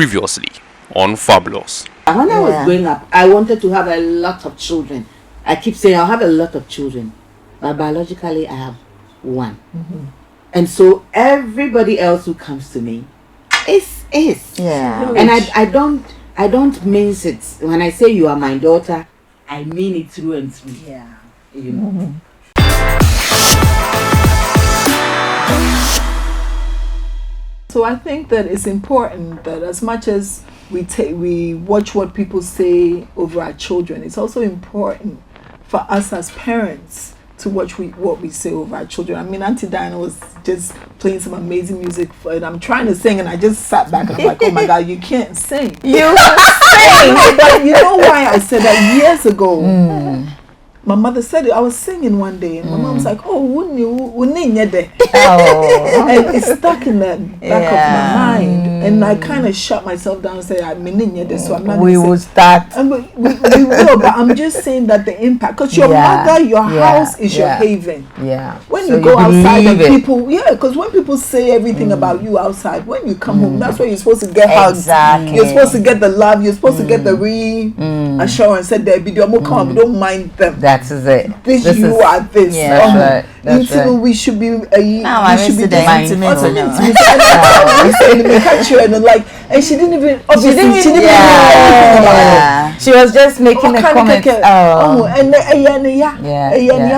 Previously on Fabulous. When I was growing up, I wanted to have a lot of children. I keep saying I'll have a lot of children, but biologically I have one. And so everybody else who comes to me is. Yeah. And I don't mince it. When I say you are my daughter, I mean it through and through. Yeah. You know. So I think that it's important that as much as we watch what people say over our children, it's also important for us as parents to watch what we say over our children. I mean, Auntie Diana was just playing some amazing music and I'm trying to sing and I just sat back and I'm like, oh my God, you can't sing. You sing! But you know why I said that years ago? My mother said it. I was singing one day, and my mom was like, "Oh, wouldn't you?" And it's stuck in the back of my mind, and I kind of shut myself down and said, "I mean, so I'm not." We will start. And we will, but I'm just saying that the impact, because your mother, your house is your haven. Yeah. When So you go outside, and it. people, because when people say everything about you outside, when you come home, that's where you're supposed to get hugs. Exactly. You're supposed to get the love. You're supposed to get the reassurance. Said there, be come. We don't mind them. That is it. This you is, are this. Yeah, that's right. We should be. Now I should be mindful. And she didn't even. Obviously, she didn't yeah. She was just making a comment.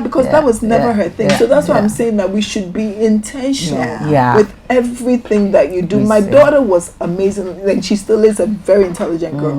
Because that was never her thing. So that's why I'm saying that we should be intentional with everything that you do. My daughter was amazing, and she still is a very intelligent girl.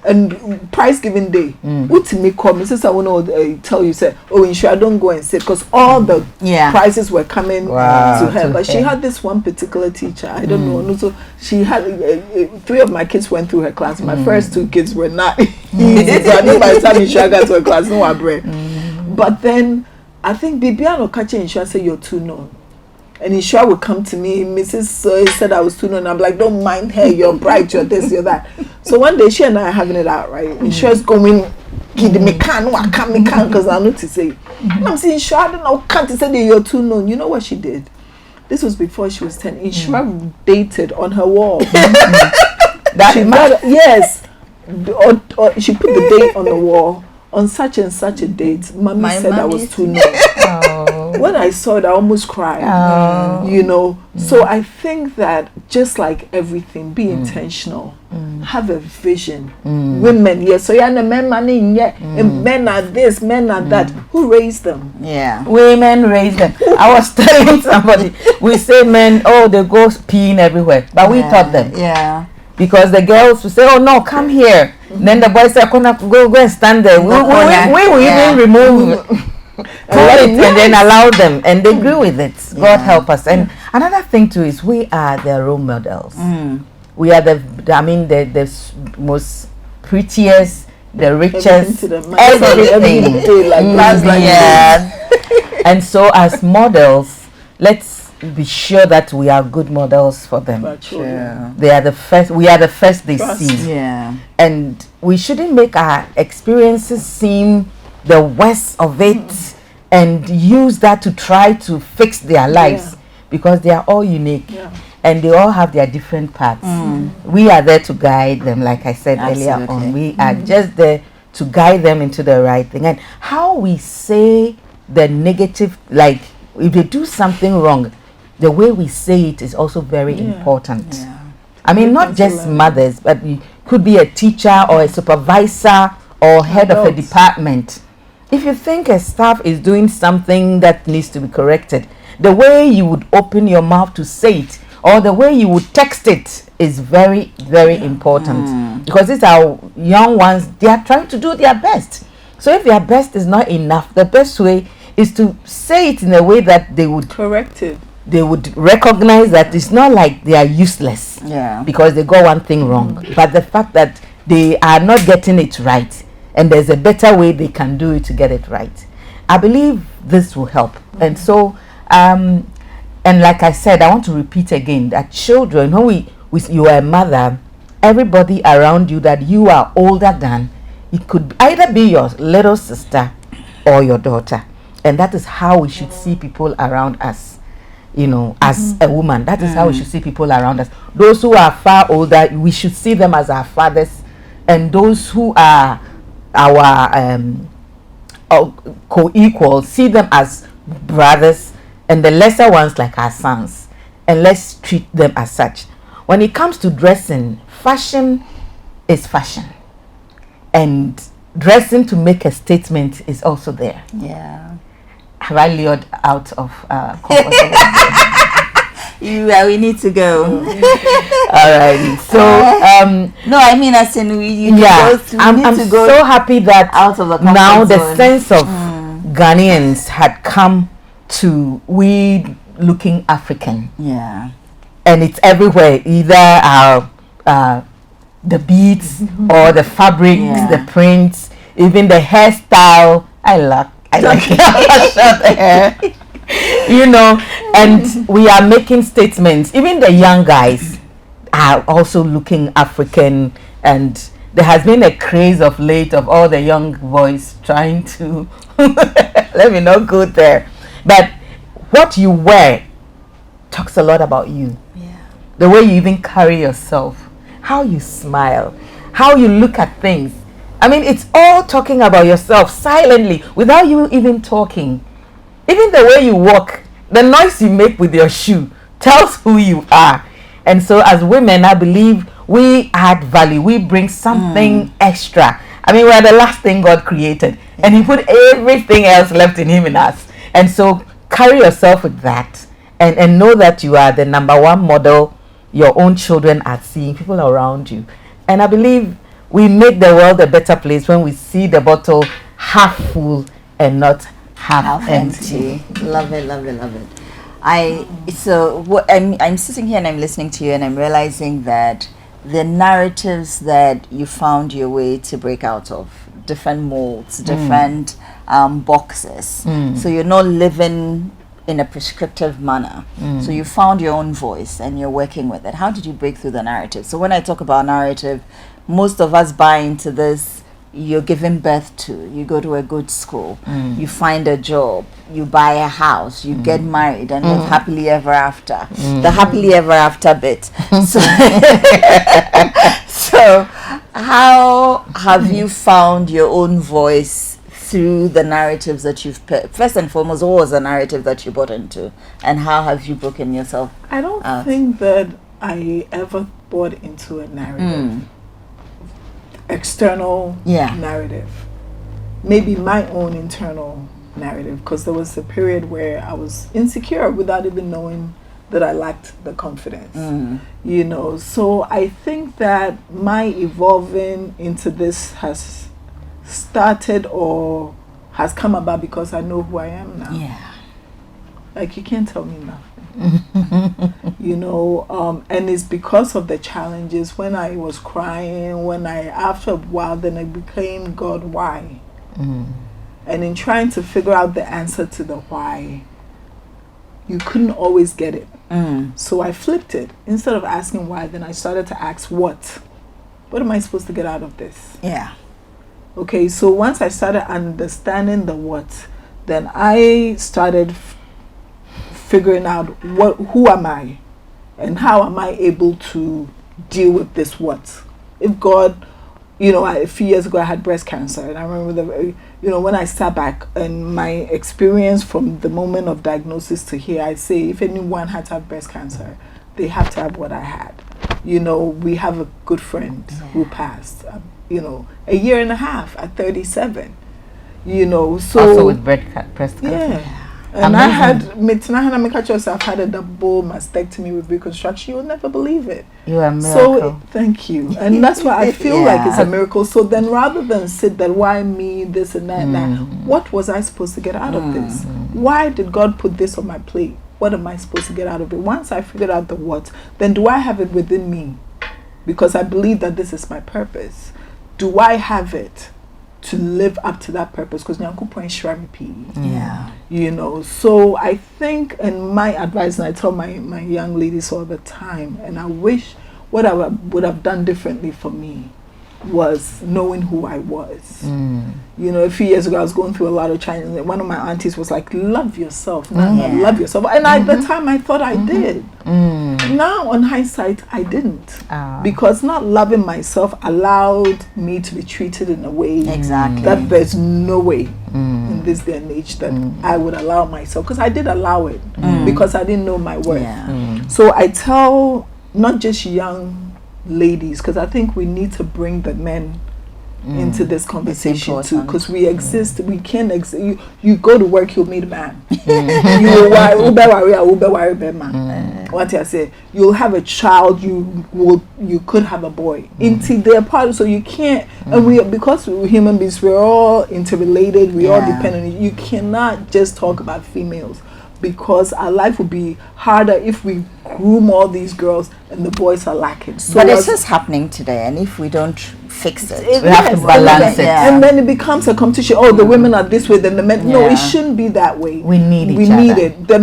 And prize giving day, what me come? Since I want to tell you, say, oh, ensure don't go and sit, because all the prizes were coming to her. But she had this one particular teacher. I don't know. And so she had 3 of my kids went through her class. My first 2 kids were not easy. So I know by the time Ensure got to her class, no one bread. But then I think Bibiano Kachi Ensure said you're too known. And Ensure would come to me, Mrs. said I was too known. I'm like, don't mind her, you're bright, you're this, you're that. So one day she and I are having it out, right? Ensure's going, kid me can, because I know to say. And I'm saying, Ensure, I don't know, can't say that you're too known. You know what she did? This was before she was 10. Ensure dated on her wall. Yes. Or she put the date on the wall. On such and such a date, Mommy said I was too known. When I saw it, I almost cried. You know. So I think that just like everything, be intentional. Have a vision. Women, yes. So yeah, men men are this, men are that. Who raised them? Yeah, women raised them. I was telling somebody, we say men, oh, they go peeing everywhere, but we taught them. Yeah. Because the girls would say, oh no, come here. Then the boys say, go and stand there. We will even remove and then allow them, and they grew with it. God help us. And another thing too is we are their role models. We are the most prettiest, the richest, everything. And so as models, let's be sure that we are good models for them. They are the first. We are the first they see. And we shouldn't make our experiences seem the worst of it and use that to try to fix their lives, because they are all unique and they all have their different parts. We are there to guide them, like I said earlier on. We are just there to guide them into the right thing. And how we say the negative, like if they do something wrong, the way we say it is also very important. I mean, not just mothers, but you could be a teacher or a supervisor or head of a department. If you think a staff is doing something that needs to be corrected, the way you would open your mouth to say it or the way you would text it is very, very important. Because these are young ones, they are trying to do their best. So if their best is not enough, the best way is to say it in a way that they would correct it. They would recognize that it's not like they are useless because they got one thing wrong, but the fact that they are not getting it right and there's a better way they can do it to get it right. I believe this will help. And so and like I said, I want to repeat again that children, when you are a mother, everybody around you that you are older than, it could either be your little sister or your daughter, and that is how we should see people around us. as a woman. That is how we should see people around us. Those who are far older, we should see them as our fathers, and those who are our co-equals, see them as brothers, and the lesser ones like our sons, and let's treat them as such. When it comes to dressing, fashion is fashion, and dressing to make a statement is also there. Yeah. Have I lured out of we need to go. All right. So no, I mean, as in I'm so happy that out of the now the zone. sense of Ghanaians had come to we looking African. Yeah. And it's everywhere, either our the beads or the fabrics, the prints, even the hairstyle. I like short hair. And we are making statements. Even the young guys are also looking African, and there has been a craze of late of all the young boys trying to let me not go there, but what you wear talks a lot about you. The way you even carry yourself, how you smile, how you look at things. I mean, it's all talking about yourself silently without you even talking. Even the way you walk, the noise you make with your shoe tells who you are. And so as women, I believe we add value. We bring something extra. I mean, we're the last thing God created, and He put everything else left in Him in us. And so carry yourself with that, and know that you are the number one model your own children are seeing, people around you. And I believe we make the world a better place when we see the bottle half full and not half empty. Love it. I'm sitting here and I'm listening to you, and I'm realizing that the narratives that you found your way to break out of, different molds, different boxes. So you're not living in a prescriptive manner. So you found your own voice and you're working with it. How did you break through the narrative? So when I talk about narrative, most of us buy into this. You're giving birth to, you go to a good school, you find a job, you buy a house, you get married and live happily ever after. The happily ever after bit. So how have you found your own voice through the narratives that you've first and foremost, what was the narrative that you bought into, and how have you broken yourself I don't think that I ever bought into a narrative. External narrative, maybe my own internal narrative, because there was a period where I was insecure without even knowing that I lacked the confidence. So I think that my evolving into this has started or has come about because I know who I am now. Like, you can't tell me nothing. And it's because of the challenges. When I was crying, after a while, then I became, God, why? And in trying to figure out the answer to the why, you couldn't always get it. So I flipped it. Instead of asking why, then I started to ask what am I supposed to get out of this? Okay, so once I started understanding the what, then I started figuring out who am I, and how am I able to deal with this what. If God, a few years ago I had breast cancer, and I remember when I sat back and my experience from the moment of diagnosis to here, I say if anyone had to have breast cancer, they have to have what I had. We have a good friend who passed, a year and a half at 37. So also with breast cancer. And I had I've had a double mastectomy with reconstruction. You'll never believe it. You're a miracle. So thank you. And that's why I feel like it's a miracle. So then rather than sit there, why me, this and that, what was I supposed to get out of this? Why did God put this on my plate? What am I supposed to get out of it? Once I figured out the what, then do I have it within me? Because I believe that this is my purpose. Do I have it to live up to that purpose? Because so I think, and my advice, and I tell my young ladies all the time, and I wish what I would have done differently for me was knowing who I was. You know, a few years ago I was going through a lot of challenges. One of my aunties was like, love yourself, love yourself. And at the time I thought I did. Now on hindsight, I didn't. Because not loving myself allowed me to be treated in a way that there's no way in this day and age that I would allow myself. Because I did allow it because I didn't know my worth. So I tell not just young ladies, because I think we need to bring the men into this conversation too, because we exist. We can exist. You go to work, you'll meet a man. What I say, you'll have a child. You could have a boy. Into their part, so you can't. And because we're human beings, we're all interrelated. We all depend on it. You cannot just talk about females, because our life would be harder if we groom all these girls and the boys are lacking. So but it's just happening today, and if we don't fix it, we have to balance it. And then it becomes a competition. Oh, the women are this way, then the men. No, it shouldn't be that way. We need each other. We need it. A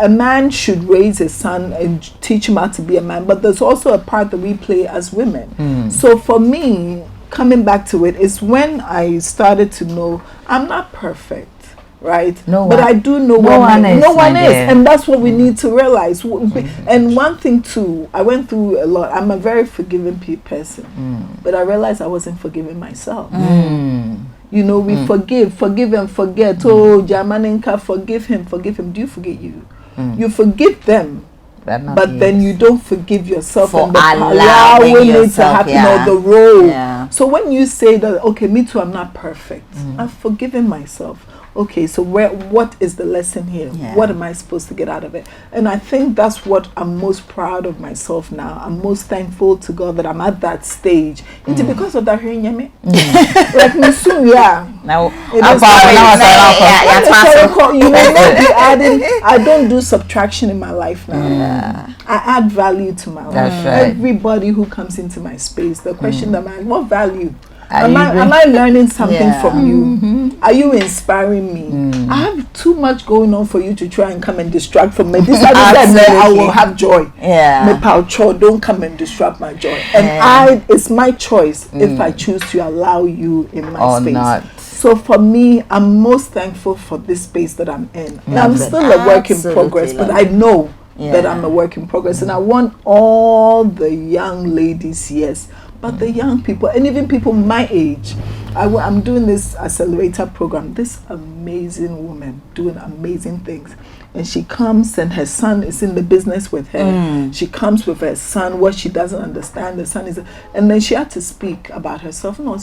man should raise his son and teach him how to be a man. But there's also a part that we play as women. So for me, coming back to it, is when I started to know I'm not perfect. Right, but I do know no one is, and that's what we need to realize. And one thing too, I went through a lot. I'm a very forgiving person, but I realized I wasn't forgiving myself. You know, we forgive and forget. Oh, Jamaninka, forgive him. Do you forget you? You forgive them. But then you don't forgive yourself for and allowing it to happen on the road. So when you say that, okay, me too, I'm not perfect. I've forgiven myself. Okay, so what is the lesson here? What am I supposed to get out of it? And I think that's what I'm most proud of myself now. I'm most thankful to God that I'm at that stage. It's because of that hearing me. Like me soon, Now, you may not be adding. I don't do subtraction in my life now. I add value to my life. Everybody who comes into my space, the question that I, what value? Am I learning something from you? Are you inspiring me? I have too much going on for you to try and come and distract from me. This I will have joy. Don't come and disrupt my joy. And it's my choice if I choose to allow you in my space. Not. So for me, I'm most thankful for this space that I'm in. Now, I'm still a work in progress, but I know that I'm a work in progress. And I want all the young ladies, but the young people, and even people my age, I'm doing this accelerator program. This amazing woman doing amazing things. And she comes and her son is in the business with her. She comes with her son, what she doesn't understand. The son is, and then she had to speak about herself. No, and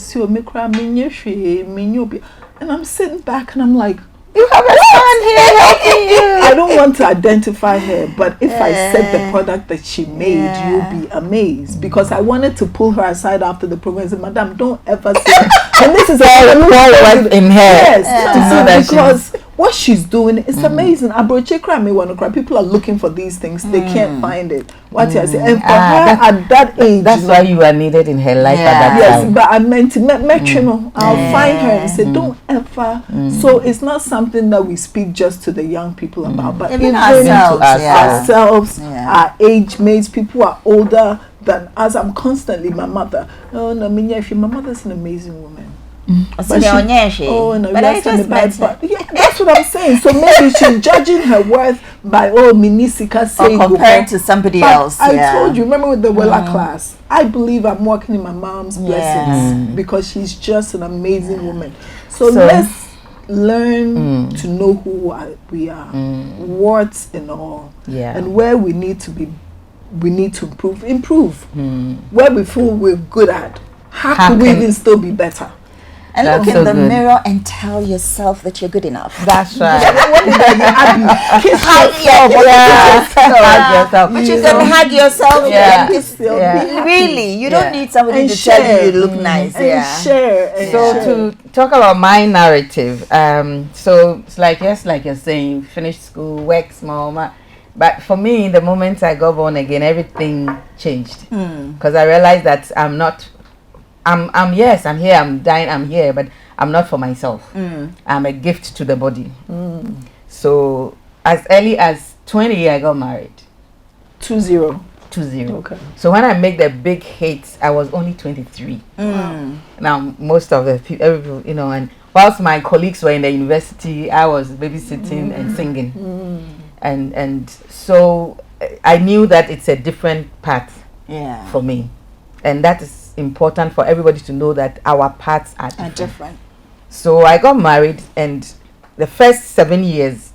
I'm sitting back and I'm like, you have a son here helping you. I don't want to identify her, but if I said the product that she made, you'll be amazed. Because I wanted to pull her aside after the program and say, Madam, don't ever say that. And this is all in her. Yes, because what she's doing is amazing. People are looking for these things. They can't find it. What I say, and for her at that age, that's why you are needed in her life at that time. Yes, but I meant to I'll find her and say, don't ever. So it's not something that we speak just to the young people about, but even ourselves, our age mates, people who are older than us. I'm constantly my mother. Oh no, my mother's an amazing woman. But I just met her. That's what I'm saying. So maybe she's judging her worth by Minisika saying compared to somebody else. I told you, remember with the Wella class, I believe I'm walking in my mom's blessings because she's just an amazing woman. So let's learn to know who we are, warts and all, and where we need to be. We need to improve. Where we feel we're good at. How can we even still be better? And look in the mirror and tell yourself that you're good enough. That's right. Hug yourself. But you can hug yourself. Really, you don't need somebody to tell you look nice. So to talk about my narrative, so it's like you're saying, finish school, work small. But for me, the moment I got born again, everything changed. Because I realized that I'm here, I'm dying, I'm here, but I'm not for myself. I'm a gift to the body. So as early as 20, I got married. 20. 20. Okay. So when I make the big hits, I was only 23. Now most of the people, you know, and whilst my colleagues were in the university, I was babysitting and singing, and so I knew that it's a different path for me, and that is important for everybody to know that our paths are different. So I got married, and the first 7 years,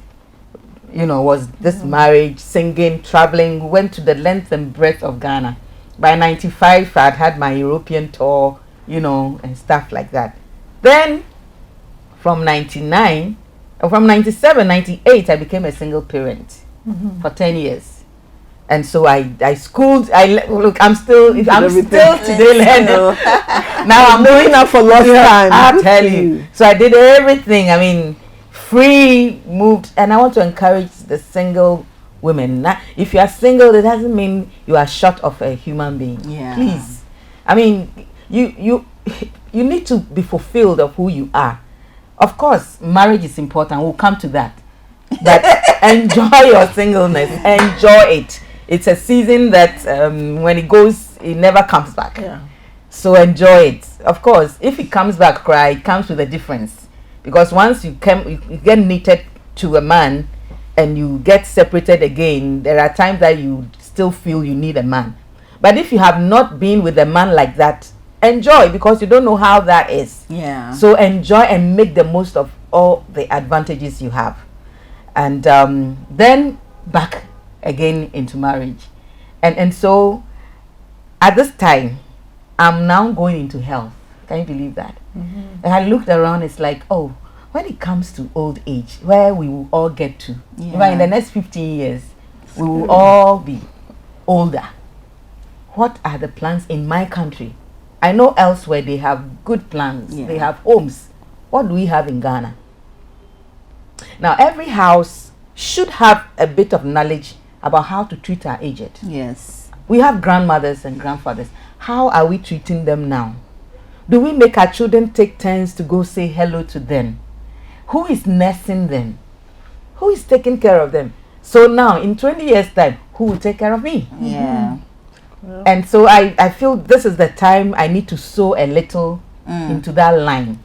you know, was this marriage, singing, traveling, went to the length and breadth of Ghana. By 95, I'd had my European tour, you know, and stuff like that. Then from 97, 98, I became a single parent for 10 years. And so I schooled, I'm still today learning. Now I'm doing that for lost time. I'll tell you. So I did everything. I mean, free, moved, and I want to encourage the single women. Now, if you are single, it doesn't mean you are short of a human being. Please. I mean, you need to be fulfilled of who you are. Of course, marriage is important. We'll come to that. But enjoy your singleness. Enjoy it. It's a season that when it goes, it never comes back. So enjoy it. Of course, if it comes back, it comes with a difference. Because once you get knitted to a man and you get separated again, there are times that you still feel you need a man. But if you have not been with a man like that, enjoy, because you don't know how that is. So enjoy and make the most of all the advantages you have. And then back again into marriage. And so at this time, I'm now going into health. Can you believe that? And I looked around, it's like, oh, when it comes to old age, where we will all get to, even in the next 15 years, we will all be older. What are the plans in my country? I know elsewhere they have good plans. They have homes. What do we have in Ghana? Now, every house should have a bit of knowledge about how to treat our aged. We have grandmothers and grandfathers. How are we treating them now? Do we make our children take turns to go say hello to them? Who is nursing them? Who is taking care of them? So now, in 20 years' time, who will take care of me? And so I feel this is the time I need to sow a little into that line.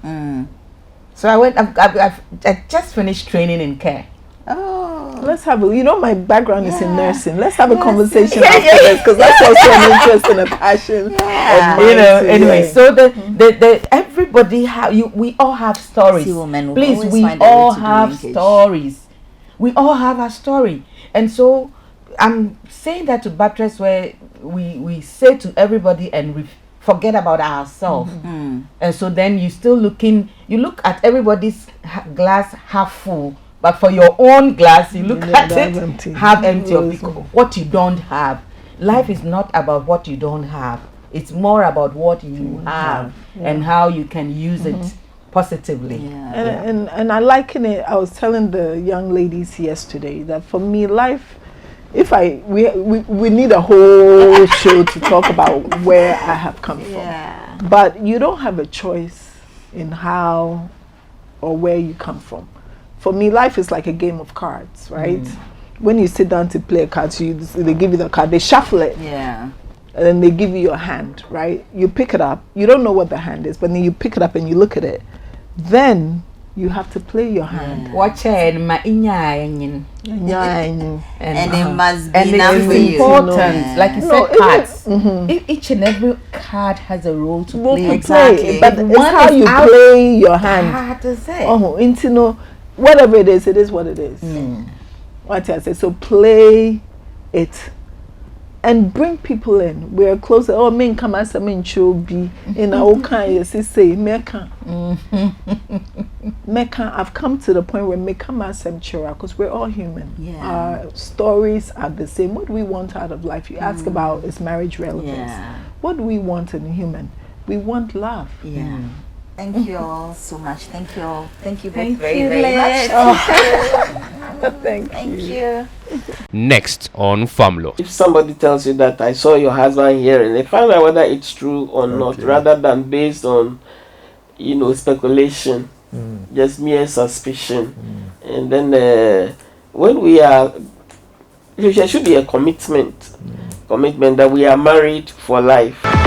So I just finished training in care. Let's have my background is in nursing. Let's have a conversation after this, because that's also an interest and a passion of mine. Anyway, so the everybody we all have stories. Please, we all have stories. We all have a story. And so I'm saying that to buttress where we say to everybody and we forget about ourselves. And so then you look at everybody's glass half full, but for your own glass, you look at it half empty of what you don't have. Life is not about what you don't have. It's more about what you have and how you can use it positively. And I liken it. I was telling the young ladies yesterday that for me, life, we need a whole show to talk about where I have come from. But you don't have a choice in how or where you come from. For me, life is like a game of cards, right? When you sit down to play cards, they give you the card, they shuffle it. And then they give you your hand, right? You pick it up. You don't know what the hand is, but then you pick it up and you look at it. Then you have to play your hand. Watch it, and it must be it's important. Like you said, cards. Each and every card has a role to play. Exactly. But it's how you play your hand. Whatever it is what it is. What I say. So play it and bring people in. We're closer. Oh, men come as a men be in our kind. Say Mecca. I've come to the point where me come as some chura, because we're all human. Our stories are the same. What do we want out of life? You ask about is marriage relevance. What do we want in a human? We want love. Thank you all so much. Thank you all. Thank you very, very much. Thank you. Next on Famous. If somebody tells you that I saw your husband here, and they find out whether it's true or not, rather than based on, speculation, just mere suspicion, and then when we are, there should be a commitment. commitment that we are married for life.